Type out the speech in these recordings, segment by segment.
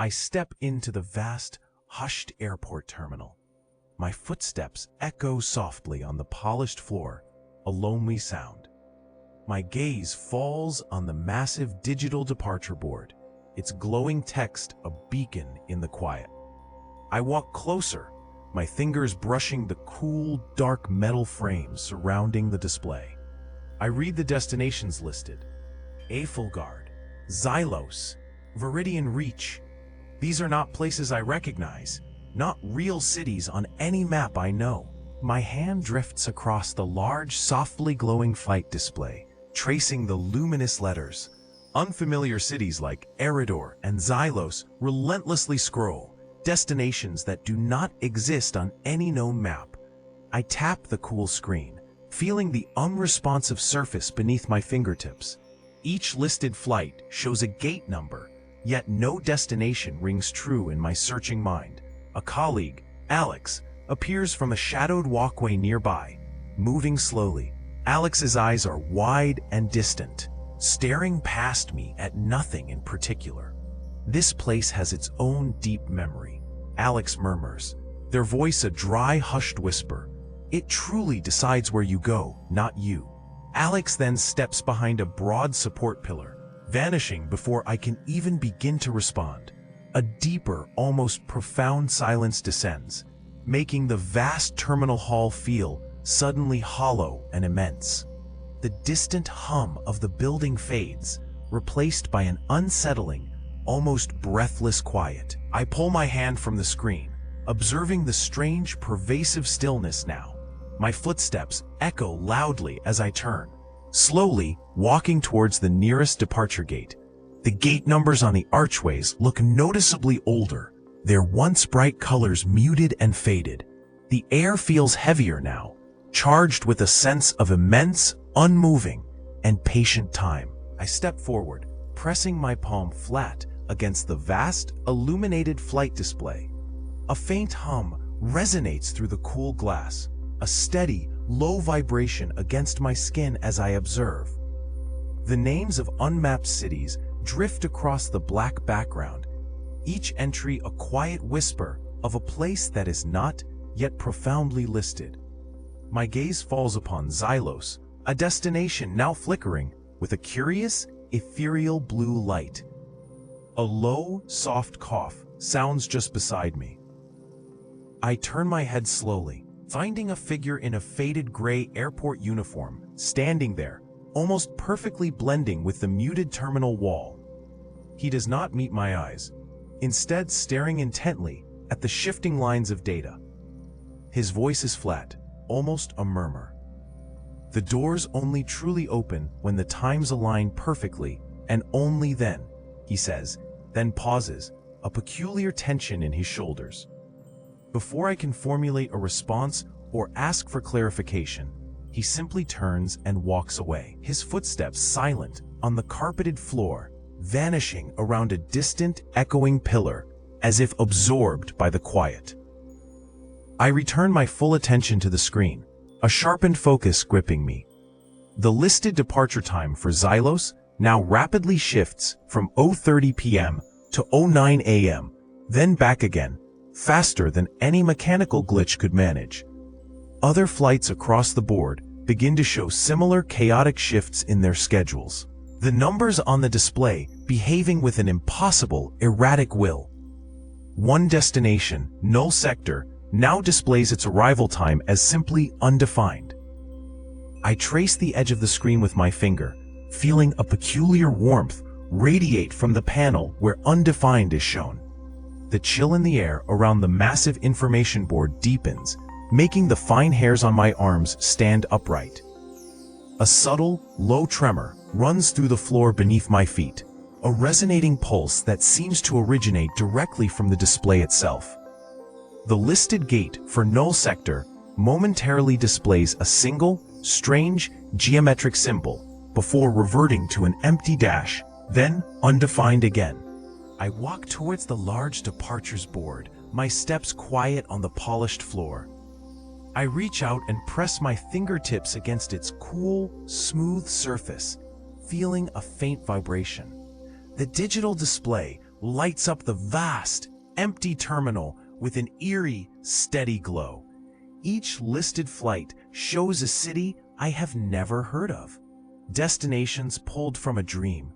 I step into the vast, hushed airport terminal. My footsteps echo softly on the polished floor, a lonely sound. My gaze falls on the massive digital departure board, its glowing text a beacon in the quiet. I walk closer, my fingers brushing the cool, dark metal frames surrounding the display. I read the destinations listed: Eiffelgard, Xylos, Viridian Reach. These are not places I recognize, not real cities on any map I know. My hand drifts across the large, softly glowing flight display, tracing the luminous letters. Unfamiliar cities like Eriador and Xylos relentlessly scroll, destinations that do not exist on any known map. I tap the cool screen, feeling the unresponsive surface beneath my fingertips. Each listed flight shows a gate number, yet no destination rings true in my searching mind. A colleague, Alex, appears from a shadowed walkway nearby, moving slowly. Alex's eyes are wide and distant, staring past me at nothing in particular. This place has its own deep memory, Alex murmurs, their voice a dry, hushed whisper. It truly decides where you go, not you. Alex then steps behind a broad support pillar, vanishing before I can even begin to respond. A deeper, almost profound silence descends, making the vast terminal hall feel suddenly hollow and immense. The distant hum of the building fades, replaced by an unsettling, almost breathless quiet. I pull my hand from the screen, observing the strange, pervasive stillness now. My footsteps echo loudly as I turn, slowly walking towards the nearest departure gate. The gate numbers on the archways look noticeably older, their once bright colors muted and faded. The air feels heavier now, charged with a sense of immense, unmoving, and patient time. I step forward, pressing my palm flat against the vast, illuminated flight display. A faint hum resonates through the cool glass, a steady, low vibration against my skin as I observe. The names of unmapped cities drift across the black background, each entry a quiet whisper of a place that is not yet profoundly listed. My gaze falls upon Xylos, a destination now flickering with a curious, ethereal blue light. A low, soft cough sounds just beside me. I turn my head slowly, finding a figure in a faded gray airport uniform standing there, almost perfectly blending with the muted terminal wall. He does not meet my eyes, instead staring intently at the shifting lines of data. His voice is flat, almost a murmur. The doors only truly open when the times align perfectly, and only then, he says, then pauses, a peculiar tension in his shoulders. Before I can formulate a response or ask for clarification, he simply turns and walks away, his footsteps silent on the carpeted floor, vanishing around a distant, echoing pillar, as if absorbed by the quiet. I return my full attention to the screen, a sharpened focus gripping me. The listed departure time for Xylos now rapidly shifts from 0:30 p.m. to 09 a.m., then back again, faster than any mechanical glitch could manage. Other flights across the board begin to show similar chaotic shifts in their schedules, the numbers on the display behaving with an impossible, erratic will. One destination, Null Sector, now displays its arrival time as simply undefined. I trace the edge of the screen with my finger, feeling a peculiar warmth radiate from the panel where undefined is shown. The chill in the air around the massive information board deepens, making the fine hairs on my arms stand upright. A subtle, low tremor runs through the floor beneath my feet, a resonating pulse that seems to originate directly from the display itself. The listed gate for Null Sector momentarily displays a single, strange, geometric symbol before reverting to an empty dash, then undefined again. I walk towards the large departures board, my steps quiet on the polished floor. I reach out and press my fingertips against its cool, smooth surface, feeling a faint vibration. The digital display lights up the vast, empty terminal with an eerie, steady glow. Each listed flight shows a city I have never heard of. Destinations pulled from a dream.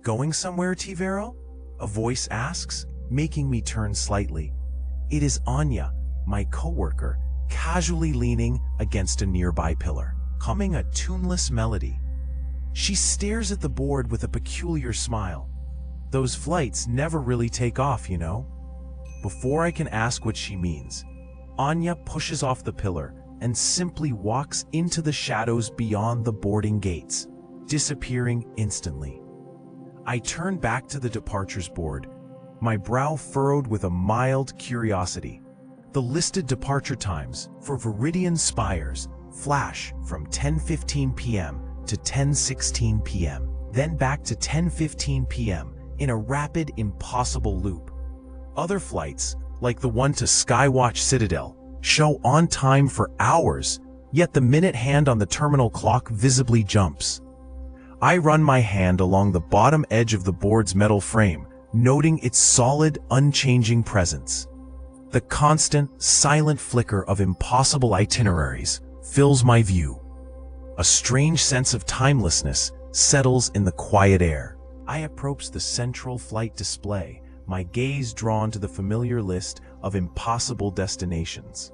"Going somewhere, TVERO?" a voice asks, making me turn slightly. It is Anya, my coworker, casually leaning against a nearby pillar, humming a tuneless melody. She stares at the board with a peculiar smile. "Those flights never really take off, you know." Before I can ask what she means, Anya pushes off the pillar and simply walks into the shadows beyond the boarding gates, disappearing instantly. I turn back to the departures board, my brow furrowed with a mild curiosity. The listed departure times for Viridian Spires flash from 10:15 p.m. to 10:16 p.m., then back to 10:15 p.m. in a rapid, impossible loop. Other flights, like the one to Skywatch Citadel, show on time for hours, yet the minute hand on the terminal clock visibly jumps. I run my hand along the bottom edge of the board's metal frame, noting its solid, unchanging presence. The constant, silent flicker of impossible itineraries fills my view. A strange sense of timelessness settles in the quiet air. I approach the central flight display, my gaze drawn to the familiar list of impossible destinations.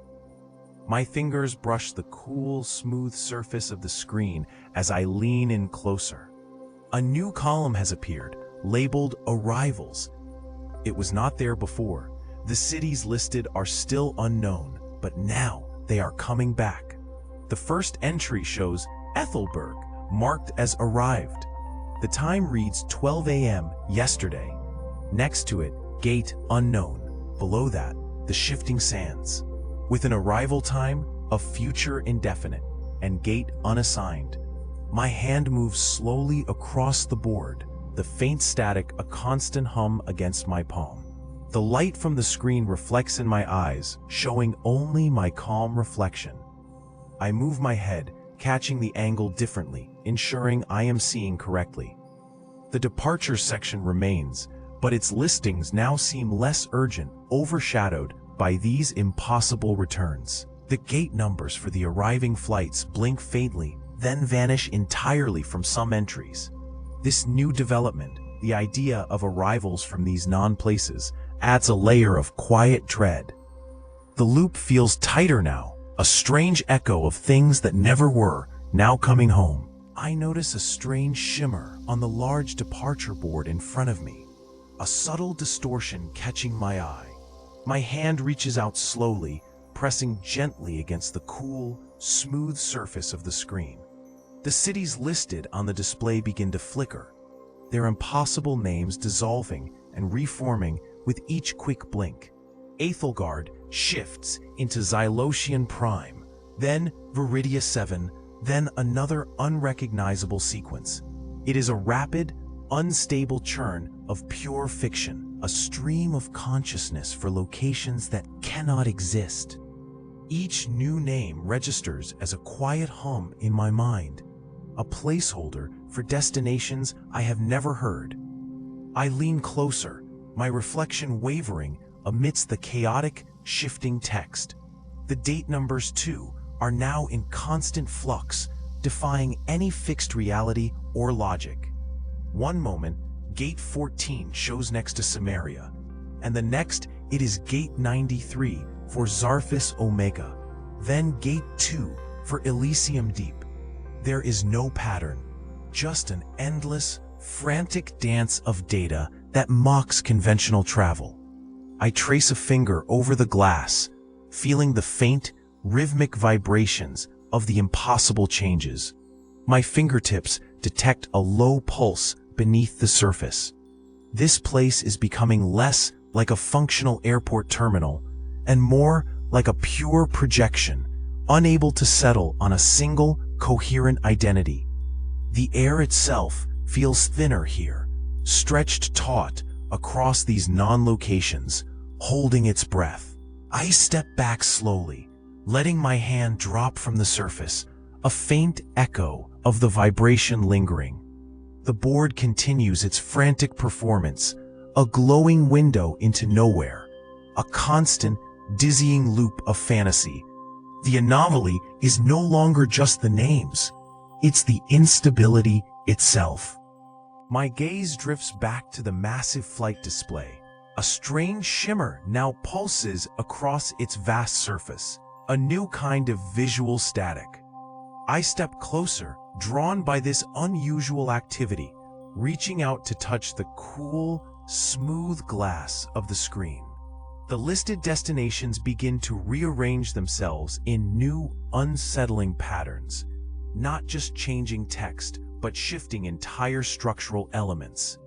My fingers brush the cool, smooth surface of the screen as I lean in closer. A new column has appeared, labeled Arrivals. It was not there before. The cities listed are still unknown, but now they are coming back. The first entry shows Ethelberg, marked as arrived. The time reads 12 a.m. yesterday. Next to it, Gate unknown. Below that, the shifting sands. With an arrival time of future indefinite and gate unassigned. My hand moves slowly across the board, the faint static a constant hum against my palm. The light from the screen reflects in my eyes, showing only my calm reflection. I move my head, catching the angle differently, ensuring I am seeing correctly. The departure section remains, but its listings now seem less urgent, overshadowed by these impossible returns. The gate numbers for the arriving flights blink faintly, then vanish entirely from some entries. This new development, the idea of arrivals from these non-places, adds a layer of quiet dread. The loop feels tighter now, a strange echo of things that never were, now coming home. I notice a strange shimmer on the large departure board in front of me, a subtle distortion catching my eye. My hand reaches out slowly, pressing gently against the cool, smooth surface of the screen. The cities listed on the display begin to flicker, their impossible names dissolving and reforming with each quick blink. Aethelgard shifts into Xylotian Prime, then Viridia 7, then another unrecognizable sequence. It is a rapid, unstable churn of pure fiction, a stream of consciousness for locations that cannot exist. Each new name registers as a quiet hum in my mind, a placeholder for destinations I have never heard. I lean closer, my reflection wavering amidst the chaotic, shifting text. The date numbers, too, are now in constant flux, defying any fixed reality or logic. One moment, Gate 14 shows next to Samaria, and the next it is Gate 93 for Zarfis Omega, then Gate 2 for Elysium Deep. There is no pattern, just an endless, frantic dance of data that mocks conventional travel. I trace a finger over the glass, feeling the faint, rhythmic vibrations of the impossible changes. My fingertips detect a low pulse beneath the surface. This place is becoming less like a functional airport terminal and more like a pure projection, unable to settle on a single, coherent identity. The air itself feels thinner here, stretched taut across these non-locations, holding its breath. I step back slowly, letting my hand drop from the surface, a faint echo of the vibration lingering. The board continues its frantic performance, a glowing window into nowhere, a constant, dizzying loop of fantasy. The anomaly is no longer just the names, it's the instability itself. My gaze drifts back to the massive flight display. A strange shimmer now pulses across its vast surface, a new kind of visual static. I step closer, drawn by this unusual activity, reaching out to touch the cool, smooth glass of the screen. The listed destinations begin to rearrange themselves in new, unsettling patterns, not just changing text, but shifting entire structural elements.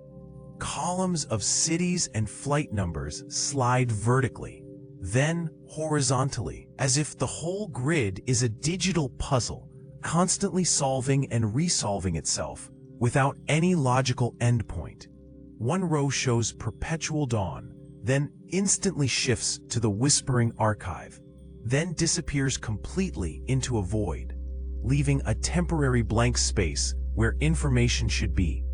Columns of cities and flight numbers slide vertically, then horizontally, as if the whole grid is a digital puzzle, constantly solving and resolving itself without any logical endpoint. One row shows perpetual dawn, then instantly shifts to the whispering archive, then disappears completely into a void, leaving a temporary blank space where information should be.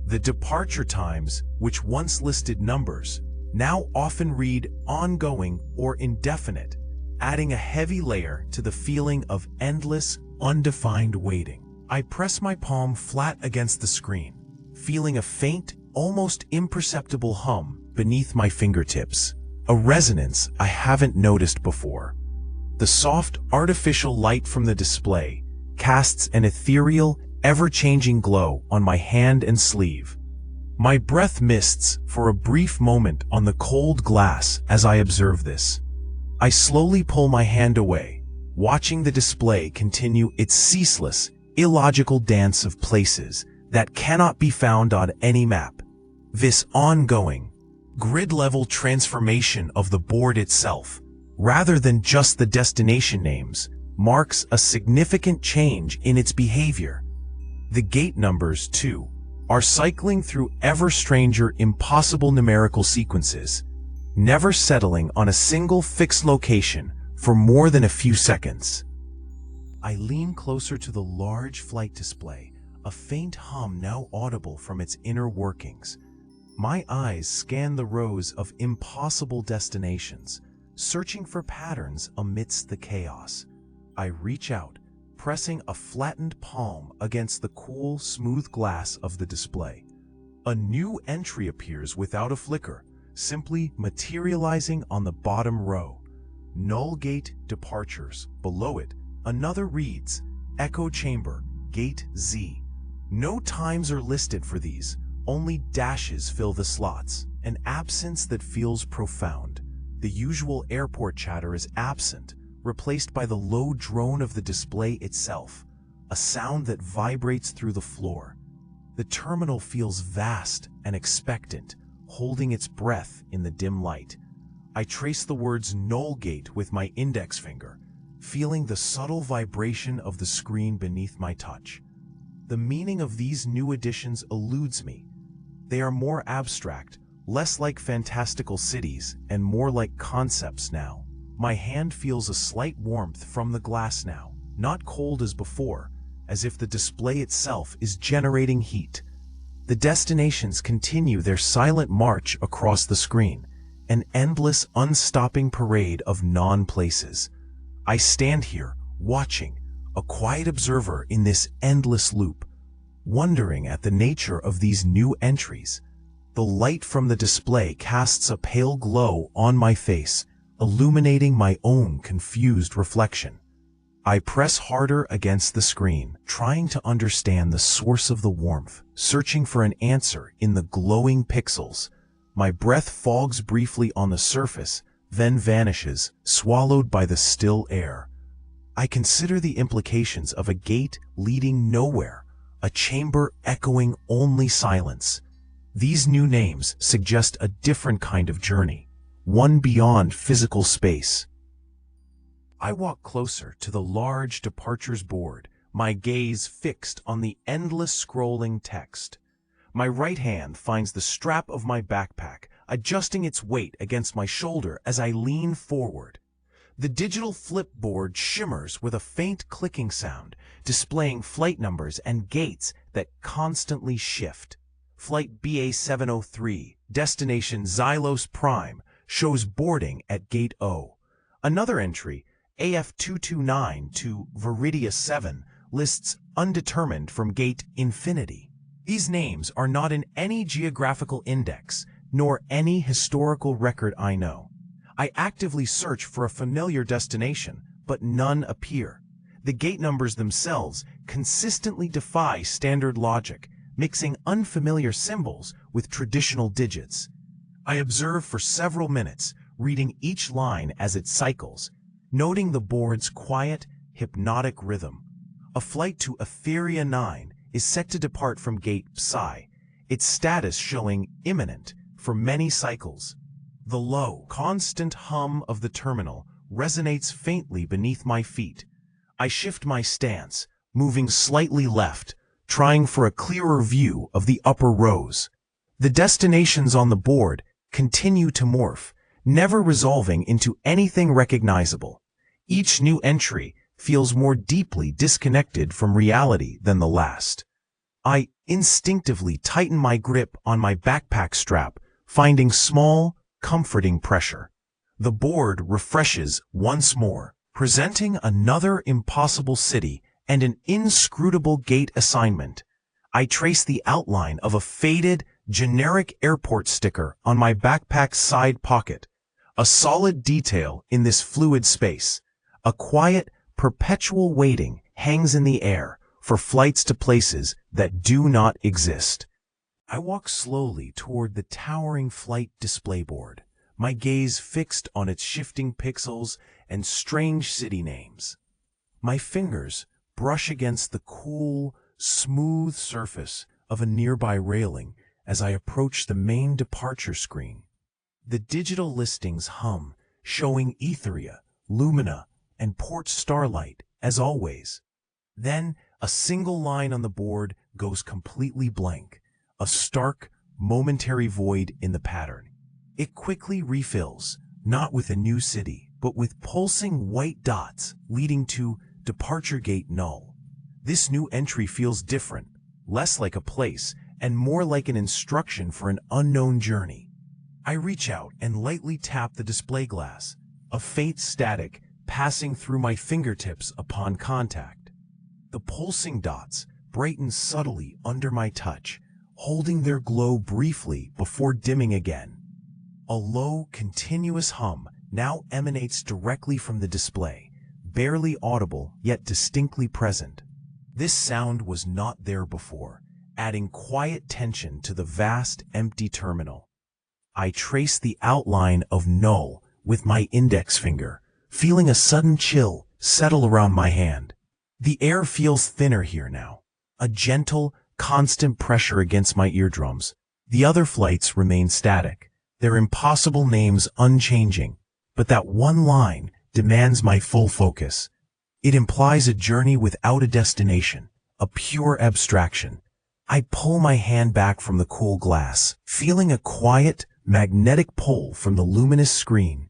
The departure times, which once listed numbers, now often read ongoing or indefinite, adding a heavy layer to the feeling of endless, undefined waiting. I press my palm flat against the screen, feeling a faint, almost imperceptible hum beneath my fingertips, a resonance I haven't noticed before. The soft, artificial light from the display casts an ethereal, ever-changing glow on my hand and sleeve. My breath mists for a brief moment on the cold glass as I observe this. I slowly pull my hand away, watching the display continue its ceaseless, illogical dance of places that cannot be found on any map. This ongoing, grid-level transformation of the board itself, rather than just the destination names, marks a significant change in its behavior. The gate numbers, too, are cycling through ever-stranger, impossible numerical sequences, never settling on a single fixed location for more than a few seconds. I lean closer to the large flight display, a faint hum now audible from its inner workings. My eyes scan the rows of impossible destinations, searching for patterns amidst the chaos. I reach out, pressing a flattened palm against the cool, smooth glass of the display. A new entry appears without a flicker, simply materializing on the bottom row. Null gate departures. Below it, another reads, Echo Chamber, Gate Z. No times are listed for these, only dashes fill the slots, an absence that feels profound. The usual airport chatter is absent, replaced by the low drone of the display itself, a sound that vibrates through the floor. The terminal feels vast and expectant, holding its breath in the dim light. I trace the words Null Gate with my index finger, feeling the subtle vibration of the screen beneath my touch. The meaning of these new additions eludes me. They are more abstract, less like fantastical cities, and more like concepts now. My hand feels a slight warmth from the glass now, not cold as before, as if the display itself is generating heat. The destinations continue their silent march across the screen, an endless, unstopping parade of non-places. I stand here, watching, a quiet observer in this endless loop, wondering at the nature of these new entries. The light from the display casts a pale glow on my face, illuminating my own confused reflection. I press harder against the screen, trying to understand the source of the warmth, searching for an answer in the glowing pixels. My breath fogs briefly on the surface, then vanishes, swallowed by the still air. I consider the implications of a gate leading nowhere, a chamber echoing only silence. These new names suggest a different kind of journey, one beyond physical space. I walk closer to the large departures board, my gaze fixed on the endless scrolling text. My right hand finds the strap of my backpack, adjusting its weight against my shoulder as I lean forward. The digital flipboard shimmers with a faint clicking sound, displaying flight numbers and gates that constantly shift. Flight BA703, destination Xylos Prime, shows boarding at Gate O. Another entry, AF229 to Viridia 7, lists undetermined from Gate Infinity. These names are not in any geographical index, nor any historical record I know. I actively search for a familiar destination, but none appear. The gate numbers themselves consistently defy standard logic, mixing unfamiliar symbols with traditional digits. I observe for several minutes, reading each line as it cycles, noting the board's quiet, hypnotic rhythm. A flight to Etheria 9 is set to depart from Gate Psi, its status showing imminent for many cycles. The low, constant hum of the terminal resonates faintly beneath my feet. I shift my stance, moving slightly left, trying for a clearer view of the upper rows. The destinations on the board continue to morph, never resolving into anything recognizable. Each new entry feels more deeply disconnected from reality than the last. I instinctively tighten my grip on my backpack strap, finding small, comforting pressure. The board refreshes once more, presenting another impossible city and an inscrutable gate assignment. I trace the outline of a faded, generic airport sticker on my backpack's side pocket, a solid detail in this fluid space. A quiet, perpetual waiting hangs in the air for flights to places that do not exist. I walk slowly toward the towering flight display board, my gaze fixed on its shifting pixels and strange city names. My fingers brush against the cool, smooth surface of a nearby railing as I approach the main departure screen. The digital listings hum, showing Etheria, Lumina, and Port Starlight as always. Then a single line on the board goes completely blank, a stark, momentary void in the pattern. It quickly refills, not with a new city, but with pulsing white dots leading to Departure Gate Null. This new entry feels different, less like a place, and more like an instruction for an unknown journey. I reach out and lightly tap the display glass, a faint static passing through my fingertips upon contact. The pulsing dots brighten subtly under my touch, holding their glow briefly before dimming again. A low, continuous hum now emanates directly from the display, barely audible yet distinctly present. This sound was not there before, adding quiet tension to the vast, empty terminal. I trace the outline of Null with my index finger, feeling a sudden chill settle around my hand. The air feels thinner here now, a gentle, constant pressure against my eardrums. The other flights remain static, their impossible names unchanging, but that one line demands my full focus. It implies a journey without a destination, a pure abstraction. I pull my hand back from the cool glass, feeling a quiet, magnetic pull from the luminous screen.